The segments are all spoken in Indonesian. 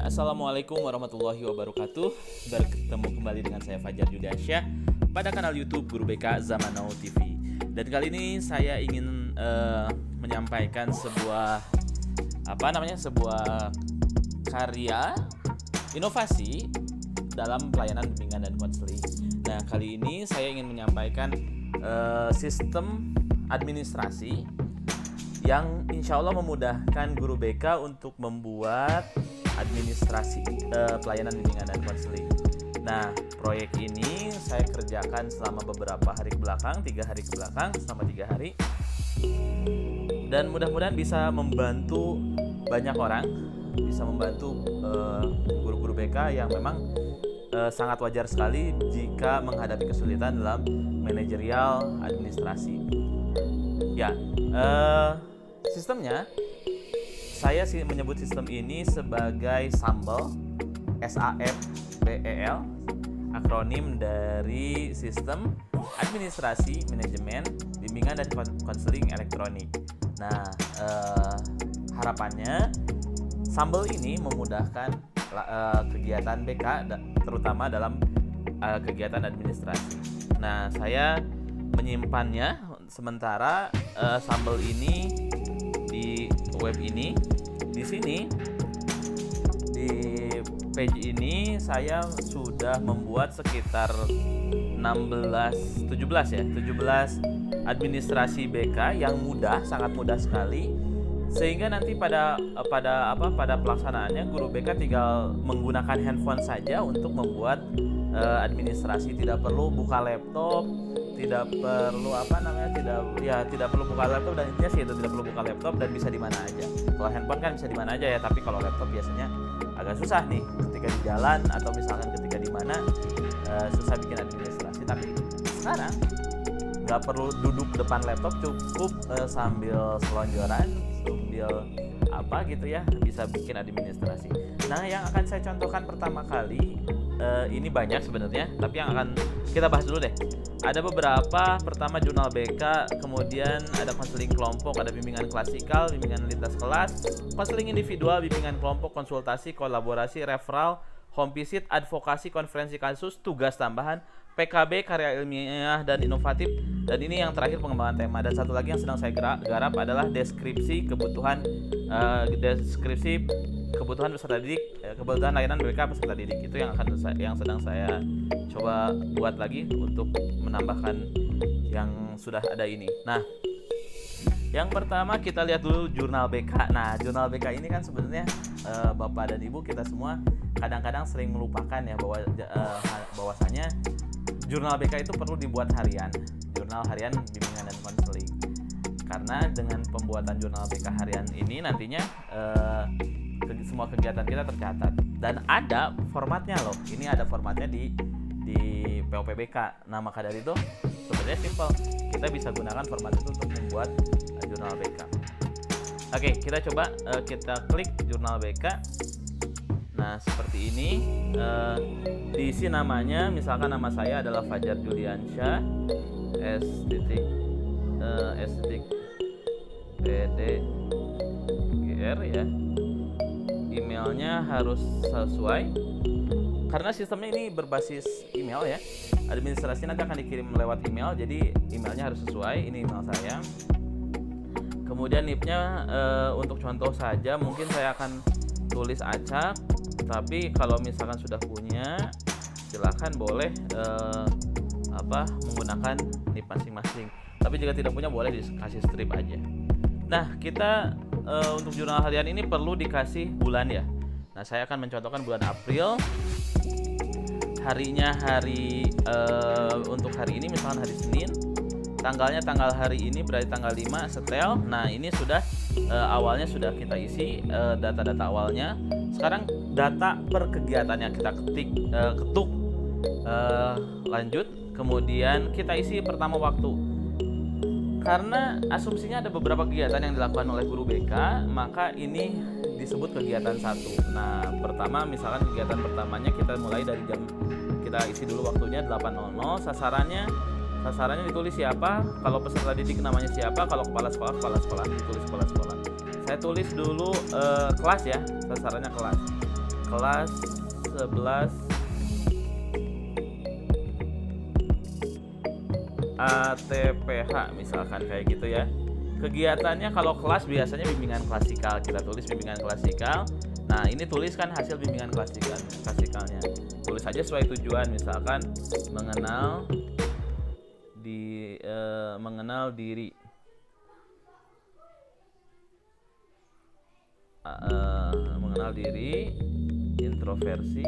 Assalamualaikum warahmatullahi wabarakatuh. Bertemu kembali dengan saya Fajar Judiansyah pada kanal YouTube Guru BK Zaman Now TV. Dan kali ini saya ingin menyampaikan sebuah sebuah karya inovasi dalam pelayanan bimbingan dan konseling. Nah, kali ini saya ingin menyampaikan sistem administrasi yang insya Allah memudahkan guru BK untuk membuat administrasi pelayanan bimbingan dan konseling. Nah, proyek ini saya kerjakan selama beberapa hari kebelakang, 3 hari kebelakang, selama 3 hari. Dan mudah-mudahan bisa membantu banyak orang, bisa membantu guru-guru BK yang memang sangat wajar sekali jika menghadapi kesulitan dalam manajerial administrasi. Ya, sistemnya saya sih menyebut sistem ini sebagai SAMBEL, SAMBEL, akronim dari Sistem Administrasi Manajemen Bimbingan dan Konseling Elektronik. Nah, harapannya SAMBEL ini memudahkan kegiatan BK, terutama dalam kegiatan administrasi. Nah, saya menyimpannya sementara SAMBEL ini di web ini. Di sini di page ini saya sudah membuat sekitar 17 administrasi BK yang mudah, sangat mudah sekali, sehingga nanti pada pelaksanaannya guru BK tinggal menggunakan handphone saja untuk membuat administrasi, tidak perlu buka laptop, tidak perlu tidak perlu buka laptop, dan intinya sih itu tidak perlu buka laptop dan bisa di mana aja. Kalau handphone kan bisa di mana aja ya, tapi kalau laptop biasanya agak susah nih ketika di jalan atau misalkan ketika di mana susah bikin administrasi. Tapi sekarang nggak perlu duduk depan laptop, cukup sambil selonjoran, sambil bisa bikin administrasi. Nah, yang akan saya contohkan pertama kali ini banyak sebenarnya, tapi yang akan kita bahas dulu deh. Ada beberapa, pertama jurnal BK, kemudian ada konseling kelompok, ada bimbingan klasikal, bimbingan lintas kelas, konseling individual, bimbingan kelompok, konsultasi, kolaborasi, referral, home visit, advokasi, konferensi kasus, tugas tambahan, PKB, karya ilmiah dan inovatif, dan ini yang terakhir pengembangan tema. Dan satu lagi yang sedang saya garap adalah deskripsi kebutuhan peserta didik, kebutuhan layanan BK peserta didik. Itu yang sedang saya coba buat lagi untuk menambahkan yang sudah ada ini. Nah, yang pertama kita lihat dulu jurnal BK. Nah, jurnal BK ini kan sebenarnya Bapak dan Ibu kita semua kadang-kadang sering melupakan ya bahwasanya jurnal BK itu perlu dibuat harian, jurnal harian bimbingan dan konseling. Karena dengan pembuatan jurnal BK harian ini nantinya semua kegiatan kita tercatat dan ada formatnya loh. Ini ada formatnya di POPBK. Nah, maka dari itu sebenarnya simple, kita bisa gunakan format itu untuk membuat jurnal BK. Oke, kita coba kita klik jurnal BK. Nah, seperti ini. Diisi namanya, misalkan nama saya adalah Fajar Judiansyah S.PDGR ya. Emailnya harus sesuai karena sistemnya ini berbasis email ya. Administrasi nanti akan dikirim lewat email, jadi emailnya harus sesuai. Ini email saya. Kemudian NIP-nya untuk contoh saja mungkin saya akan tulis acak, tapi kalau misalkan sudah punya silakan boleh menggunakan NIP masing-masing. Tapi jika tidak punya boleh dikasih strip aja. Nah, kita untuk jurnal harian ini perlu dikasih bulan ya. Nah, saya akan mencontohkan bulan April. Harinya untuk hari ini misalkan hari Senin. Tanggalnya tanggal hari ini berarti tanggal 5 setel. Nah, ini sudah awalnya sudah kita isi data-data awalnya. Sekarang data per kegiatan yang kita ketuk lanjut, kemudian kita isi pertama waktu. Karena asumsinya ada beberapa kegiatan yang dilakukan oleh guru BK, maka ini disebut kegiatan 1. Nah, pertama misalkan kegiatan pertamanya kita mulai dari jam, kita isi dulu waktunya 8.00, sasarannya ditulis siapa, kalau peserta didik namanya siapa, kalau kepala sekolah ditulis kepala sekolah. Saya tulis dulu kelas ya, sasarannya kelas. kelas 11 ATPH misalkan kayak gitu ya. Kegiatannya kalau kelas biasanya bimbingan klasikal, kita tulis bimbingan klasikal. Nah, ini tuliskan hasil bimbingan klasikalnya. Tulis aja sesuai tujuan, misalkan mengenal diri. Mengenal diri, introversi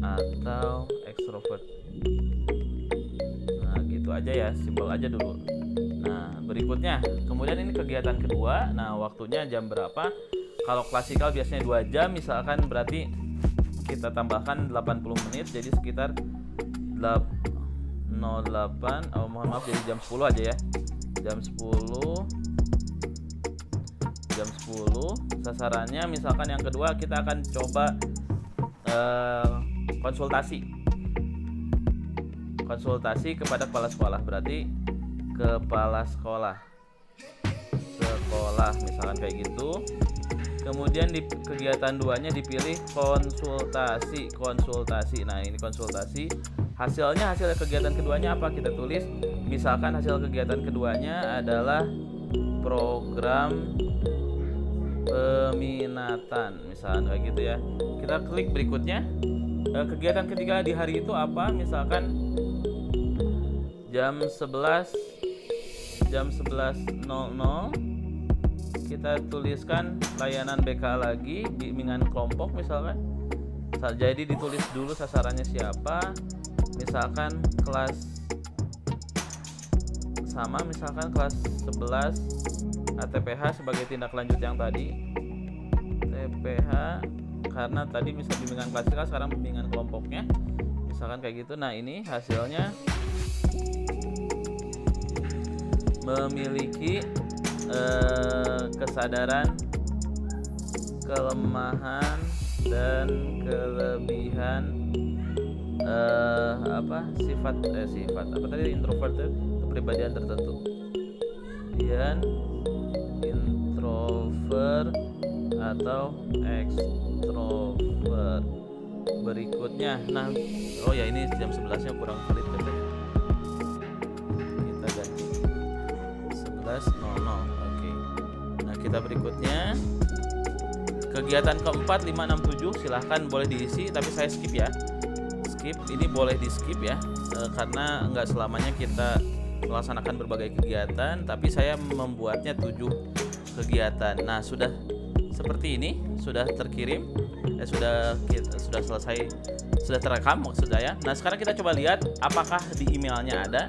atau ekstrovert. Nah, gitu aja ya, simpel aja dulu. Nah, berikutnya, kemudian ini kegiatan kedua. Nah, waktunya jam berapa? Kalau klasikal biasanya 2 jam, misalkan berarti kita tambahkan 80 menit, jadi sekitar 08, mohon maaf, jadi jam 10 aja ya. Jam 10 sasarannya misalkan yang kedua kita akan coba konsultasi kepada kepala sekolah, berarti kepala sekolah misalkan kayak gitu. Kemudian di kegiatan 2-nya dipilih konsultasi. Nah, ini konsultasi. Hasil kegiatan keduanya apa? Kita tulis misalkan hasil kegiatan keduanya adalah program peminatan, misalkan kayak gitu ya. Kita klik berikutnya. Kegiatan ketiga di hari itu apa? Misalkan jam 11.00 kita tuliskan layanan BK lagi, bimbingan kelompok misalkan. Jadi ditulis dulu sasarannya siapa, misalkan kelas sama, misalkan kelas 11 ATPH sebagai tindak lanjut yang tadi. TPH karena tadi misal bimbingan klasikal, sekarang bimbingan kelompoknya, misalkan kayak gitu. Nah, ini hasilnya memiliki kesadaran, kelemahan dan kelebihan sifat introvert, kepribadian tertentu. Kemudian introvert atau ekstrovert. Berikutnya, nah, ini jam 11-nya kurang valid katanya. Kita ganti 11.00. Oke. Nah, kita berikutnya kegiatan keempat 567, silahkan boleh diisi, tapi saya skip ya. Ini boleh di skip ya, karena nggak selamanya kita melaksanakan berbagai kegiatan, tapi saya membuatnya 7 kegiatan. Nah, sudah seperti ini, sudah terkirim, sudah selesai, sudah terekam maksud saya. Nah, sekarang kita coba lihat apakah di emailnya ada.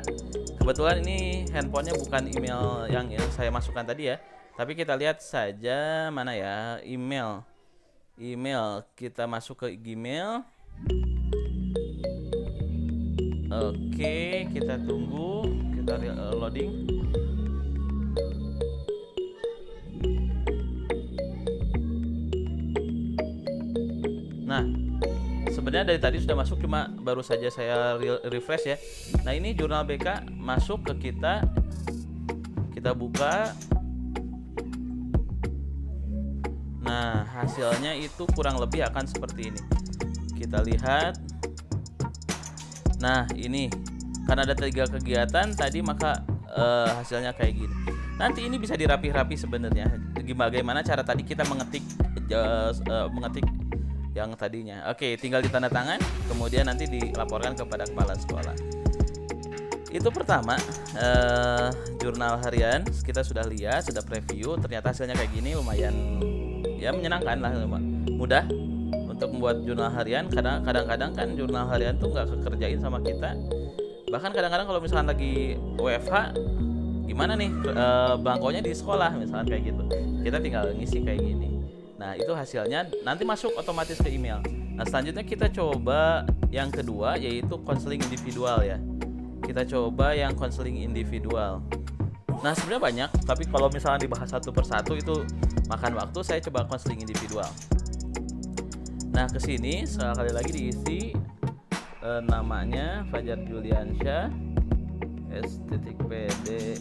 Kebetulan ini handphonenya bukan email yang saya masukkan tadi ya, tapi kita lihat saja mana ya email. Kita masuk ke Gmail. Oke, kita tunggu, kita loading. Nah, sebenarnya dari tadi sudah masuk, cuma baru saja saya refresh ya. Nah, ini jurnal BK masuk ke kita. Kita buka. Nah, hasilnya itu kurang lebih akan seperti ini. Kita lihat. Nah, ini karena ada 3 kegiatan tadi, maka hasilnya kayak gini. Nanti ini bisa dirapih-rapih sebenarnya. Bagaimana cara tadi kita mengetik yang tadinya. Oke, tinggal ditanda tangan, kemudian nanti dilaporkan kepada kepala sekolah. Itu pertama, jurnal harian kita sudah lihat, sudah preview. Ternyata hasilnya kayak gini, lumayan ya menyenangkan lah, mudah untuk membuat jurnal harian. Kadang-kadang kan jurnal harian tuh nggak kekerjain sama kita. Bahkan kadang-kadang kalau misalkan lagi WFH, gimana nih, bangkonya di sekolah misalkan kayak gitu, kita tinggal ngisi kayak gini. Nah, itu hasilnya nanti masuk otomatis ke email. Nah, selanjutnya kita coba yang kedua, yaitu konseling individual ya. Kita coba yang konseling individual. Nah, sebenarnya banyak, tapi kalau misalnya dibahas satu persatu itu makan waktu. Saya coba konseling individual. Nah, kesini sekali lagi diisi namanya Fajar Juliansyah, S.PDGR.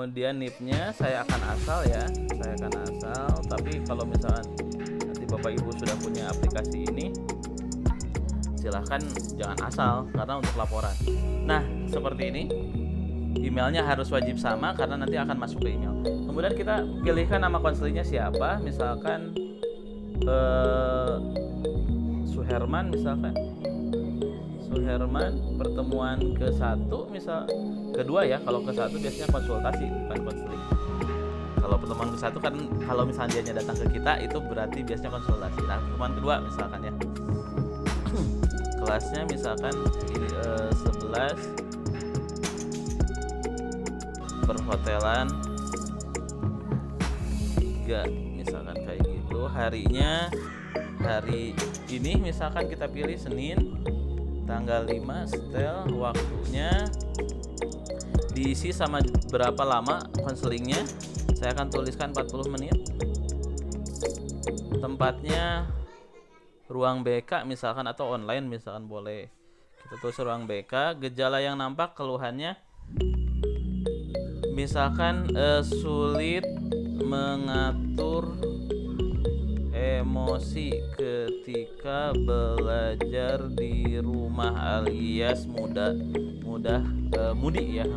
Kemudian NIP-nya saya akan asal ya, tapi kalau misalkan nanti Bapak Ibu sudah punya aplikasi ini, silahkan jangan asal karena untuk laporan. Nah, seperti ini. Emailnya harus wajib sama karena nanti akan masuk ke email. Kemudian kita pilihkan nama konselingnya siapa, misalkan Suherman misalkan. Suherman pertemuan ke-1 misal, kedua ya, kalau ke-1 biasanya konsultasi bukan konseling. Kalau pertemuan ke-1 kan kalau misalnya dia datang ke kita itu berarti biasanya konsultasi. Nah, pertemuan kedua misalkan ya. Kelasnya misalkan 11 perhotelan 3 misalkan kayak gitu. Harinya hari ini misalkan kita pilih Senin tanggal 5 setel, waktunya diisi sama berapa lama konselingnya, saya akan tuliskan 40 menit. Tempatnya ruang BK misalkan atau online misalkan boleh kita tulis ruang BK. Gejala yang nampak, keluhannya misalkan sulit mengatur emosi ketika belajar di rumah alias mudi ya.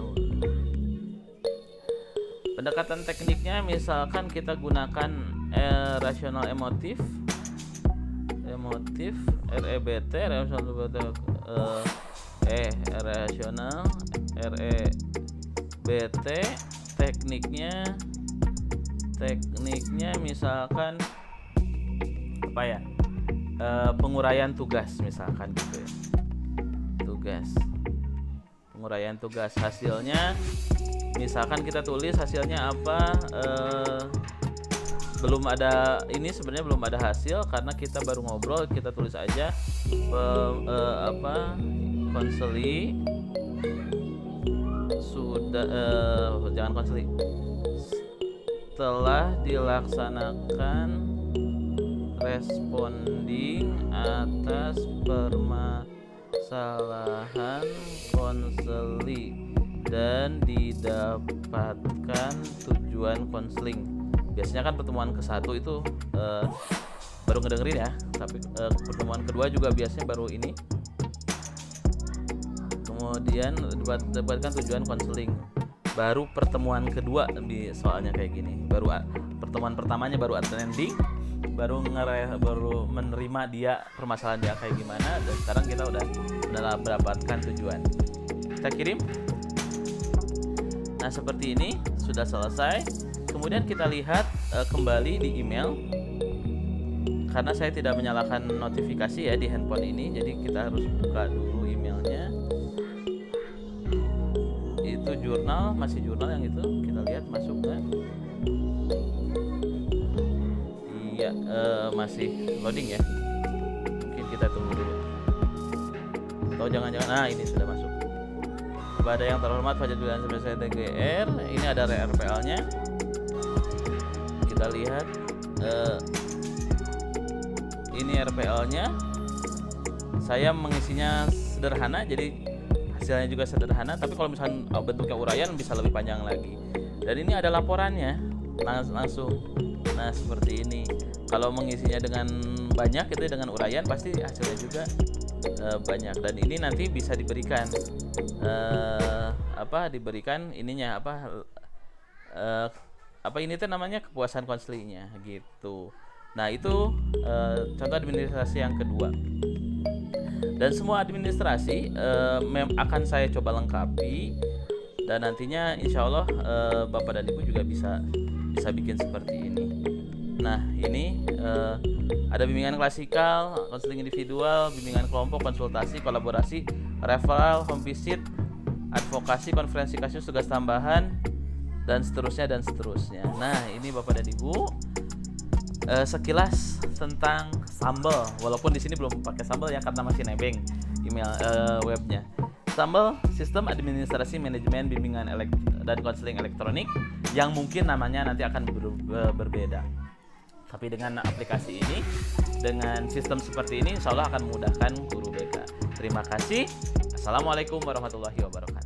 Pendekatan tekniknya misalkan kita gunakan rasional emotif REBT rasional REBT. Tekniknya misalkan apa ya, penguraian tugas misalkan gitu ya, penguraian tugas. Hasilnya misalkan kita tulis hasilnya apa, belum ada, ini sebenarnya belum ada hasil karena kita baru ngobrol, kita tulis aja konseli sudah jangan konseli setelah dilaksanakan responding atas permasalahan konseli dan didapatkan tujuan konseling. Biasanya kan pertemuan ke-1 itu baru ngedengerin ya, tapi pertemuan kedua juga biasanya baru ini. Kemudian dapatkan tujuan konseling, baru pertemuan kedua di soalnya kayak gini. Baru pertemuan pertamanya baru attending, baru menerima dia permasalahan dia kayak gimana, dan sekarang kita udah mendapatkan tujuan. Kita kirim. Nah, seperti ini sudah selesai. Kemudian kita lihat kembali di email. Karena saya tidak menyalakan notifikasi ya di handphone ini, jadi kita harus buka dulu emailnya. Itu jurnal, masih jurnal yang itu, kita lihat masuk nggak? Iya, masih loading ya. Mungkin kita tunggu dulu. Atau jangan-jangan, nah ini sudah masuk. Kepada yang terhormat Fajar Julian Sebesar TGR, ini ada RPL-nya. Kita lihat, ini RPL-nya. Saya mengisinya sederhana, jadi hasilnya juga sederhana. Tapi kalau misalnya bentuknya uraian bisa lebih panjang lagi. Dan ini ada laporannya langsung. Nah, seperti ini. Kalau mengisinya dengan banyak itu dengan uraian pasti hasilnya juga banyak. Dan ini nanti bisa diberikan diberikan ininya ini tuh namanya kepuasan konselingnya gitu. Nah, itu contoh administrasi yang kedua. Dan semua administrasi akan saya coba lengkapi, dan nantinya insya Allah Bapak dan Ibu juga bisa bikin seperti ini. Nah, ini ada bimbingan klasikal, konseling individual, bimbingan kelompok, konsultasi, kolaborasi, referral, home visit, advokasi, konferensi kasus, tugas tambahan, dan seterusnya. Nah, ini Bapak dan Ibu sekilas tentang Sambal, walaupun di sini belum pakai Sambal ya karena masih nebeng email webnya. Sambal, sistem administrasi manajemen bimbingan dan konseling elektronik, yang mungkin namanya nanti akan berbeda. Tapi dengan aplikasi ini, dengan sistem seperti ini, insya Allah akan memudahkan guru BK. Terima kasih. Assalamualaikum warahmatullahi wabarakatuh.